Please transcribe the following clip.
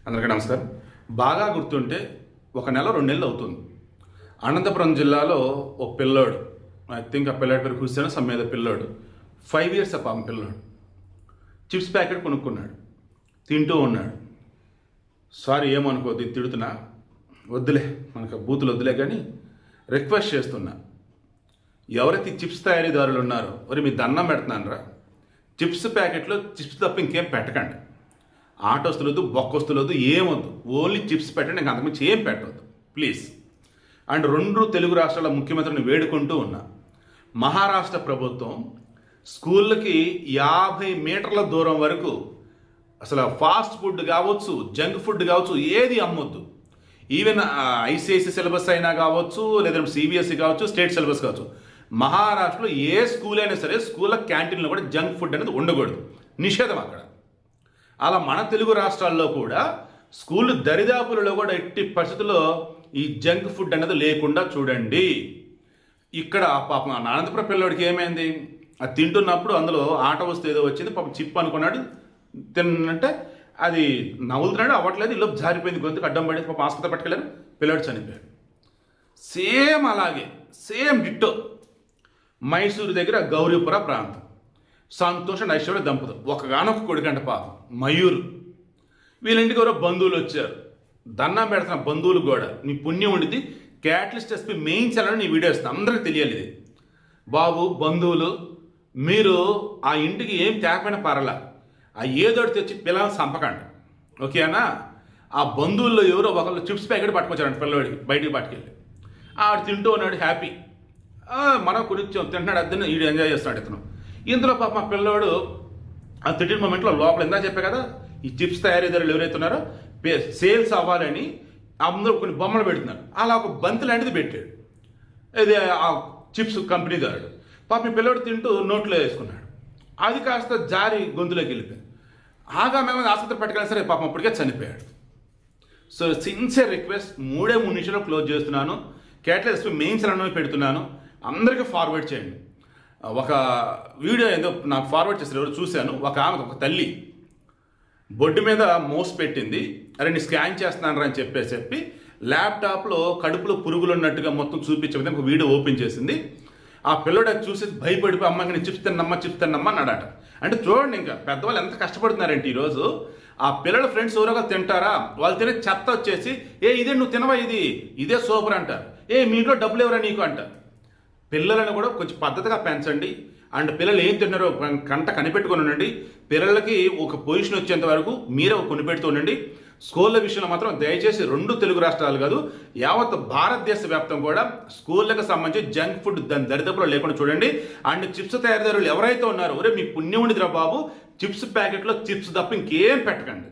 అందరికీ నమస్కారం. బాగా గుర్తుంటే ఒక నెల 2 నెలలు అవుతుంది. అనంతపురం జిల్లాలో ఒక పిల్లోడు, ఐ థింక్ ఆ పిల్లాడి పేరు హుస్సేన్ సమ్మేద పిల్లోడు, 5 years పాపం పిల్లోడు చిప్స్ ప్యాకెట్ కొనుక్కున్నాడు, తింటూ ఉన్నాడు. సారీ ఏమనుకోద్ది, తిడుతున్నా, వద్దులే మనకు బూతులు వద్దులే, కానీ రిక్వెస్ట్ చేస్తున్నా, ఎవరైతే చిప్స్ తయారీదారులు ఉన్నారో మరి మీ దండం పెడుతున్నాను రా, చిప్స్ ప్యాకెట్లో చిప్స్ తప్ప ఇంకేం పెట్టకండి. ఆట వస్తులొద్దు, బొక్క వస్తులొద్దు, ఏమొద్దు, ఓన్లీ చిప్స్ పెట్టండి, ఇంకా అంతకుమించి ఏం పెట్టవద్దు ప్లీజ్. అండ్ 2 తెలుగు రాష్ట్రాల ముఖ్యమంత్రిని వేడుకుంటూ ఉన్నా, మహారాష్ట్ర ప్రభుత్వం స్కూళ్ళకి 50 మీటర్ల దూరం వరకు అసలు ఫాస్ట్ ఫుడ్ కావచ్చు, జంక్ ఫుడ్ కావచ్చు, ఏది అమ్మొద్దు. ఈవెన్ ఐసిఐసి సిలబస్ అయినా కావచ్చు, లేదంటే సిబిఎస్ఈ కావచ్చు, స్టేట్ సిలబస్ కావచ్చు, మహారాష్ట్రలో ఏ స్కూల్ అయినా సరే స్కూళ్ళ క్యాంటీన్లో కూడా జంక్ ఫుడ్ అనేది ఉండకూడదు, నిషేధం అక్కడ. అలా మన తెలుగు రాష్ట్రాల్లో కూడా స్కూల్ దరిదాపులలో కూడా ఎట్టి పరిస్థితుల్లో ఈ జంక్ ఫుడ్ అనేది లేకుండా చూడండి. ఇక్కడ పాపం అనంతపురం పిల్లడికి ఏమైంది, అది తింటున్నప్పుడు అందులో ఆట వస్తువు ఏదో వచ్చింది, పాపం చిప్ అనుకున్నాడు, తిన్నంటే అది నవ్వులుతున్నాడు, అవ్వట్లేదు, ఇల్లు జారిపోయింది, గొంతుకు అడ్డం పడింది, పాపం ఆసుపత్రి పట్టుకెళ్ళారు, పిల్లడు చనిపోయాడు. సేమ్ అలాగే సేమ్ డిట్టో మైసూరు దగ్గర గౌరీపుర ప్రాంతం, సంతోష ఐశ్వర్య దంపతులు, ఒకగానొక కొడుకంట పాపం మయూరు. వీళ్ళింటికి ఎవరో బంధువులు వచ్చారు, దండం పెడుతున్న బంధువులు కూడా, నీ పుణ్యం ఉండిది క్యాటలిస్ట్ ఎస్పీ మెయించాలని నీ వీడియో ఇస్తాను, అందరికీ తెలియాలి ఇది. బాబు బంధువులు, మీరు ఆ ఇంటికి ఏం తేకపోయినా పర్లా, ఆ ఏదోటి తెచ్చి పిల్లల్ని చంపకండి, ఓకేనా? ఆ బంధువుల్లో ఎవరో ఒకళ్ళు చిప్స్ ప్యాకెట్ పట్టుకొచ్చారంట పిల్లవాడికి, బయటికి పట్టుకెళ్ళి ఆడు తింటూ ఉన్నాడు, హ్యాపీ, మనం కొంచెం తింటున్నాడు, అద్దెను ఈడు ఎంజాయ్ చేస్తున్నాడు ఇతను. ఇందులో పాప మా పిల్లవాడు ఆ తిట్టిన మూమెంట్లో లోపల ఇందా చెప్పే కదా, ఈ చిప్స్ తయారీదారులు ఎవరైతే ఉన్నారో సేల్స్ అవ్వాలని అందరూ కొన్ని బొమ్మలు పెడుతున్నారు, అలా ఒక బంతి లాంటిది పెట్టాడు, ఇది ఆ చిప్స్ కంపెనీదారుడు. పాప మీ పిల్లవాడు తింటూ నోట్లో వేసుకున్నాడు, అది కాస్త జారి గొంతులోకి వెళ్ళిపోయింది. ఆగా మేము ఆసుపత్రి పట్టుకెళ్ళి సరే పాపం అప్పటికే చనిపోయాడు. సో సిన్సియర్ రిక్వెస్ట్, 3 నిమిషాలు క్లోజ్ చేస్తున్నాను, క్యాటలిస్ట్ మెయిన్స్ అని పెడుతున్నాను, అందరికీ ఫార్వర్డ్ చేయండి. ఒక వీడియో ఏదో నాకు ఫార్వర్డ్ చేస్తారు, ఎవరు చూశాను, ఒక ఆమె, ఒక తల్లి బొడ్డు మీద మౌస్ పెట్టింది, అరే నీ స్కాన్ చేస్తున్నాను అని చెప్పి ల్యాప్టాప్లో కడుపులో పురుగులు ఉన్నట్టుగా మొత్తం చూపించే విధంగా ఒక వీడియో ఓపెన్ చేసింది. ఆ పిల్లడు అది చూసి భయపడిపోయి అమ్మకి నేను చిప్స్ తిన్నమ్మా అన్నాడట. అంటే చూడండి, ఇంకా పెద్దవాళ్ళు ఎంత కష్టపడుతున్నారంటే ఈరోజు ఆ పిల్లల ఫ్రెండ్స్ ఎవరో తింటారా, వాళ్ళు తినే చెత్త వచ్చేసి ఇదే నువ్వు తినవా, ఇదే సూపర్ అంటారు, మీ ఇంట్లో డబ్బులు ఎవరా నీకు అంటారు. పిల్లలను కూడా కొంచెం పద్ధతిగా పెంచండి. అండ్ పిల్లలు ఏం తిన్నారో కంట కనిపెట్టుకొని ఉండండి. పిల్లలకి ఒక పొజిషన్ వచ్చేంత వరకు మీరే కొనిపెడుతూ ఉండండి. స్కూళ్ళ విషయంలో మాత్రం దయచేసి 2 తెలుగు రాష్ట్రాలు కాదు, యావత్ భారతదేశ వ్యాప్తం కూడా స్కూళ్ళకి సంబంధించి జంక్ ఫుడ్ దాని దరిదాపులో లేకుండా చూడండి. అండ్ చిప్స్ తయారీదారులు ఎవరైతే ఉన్నారో, ఒరే మీ పుణ్యం ఉండిదిరా బాబు, చిప్స్ ప్యాకెట్లో చిప్స్ తప్ప ఇంకేం పెట్టకండి.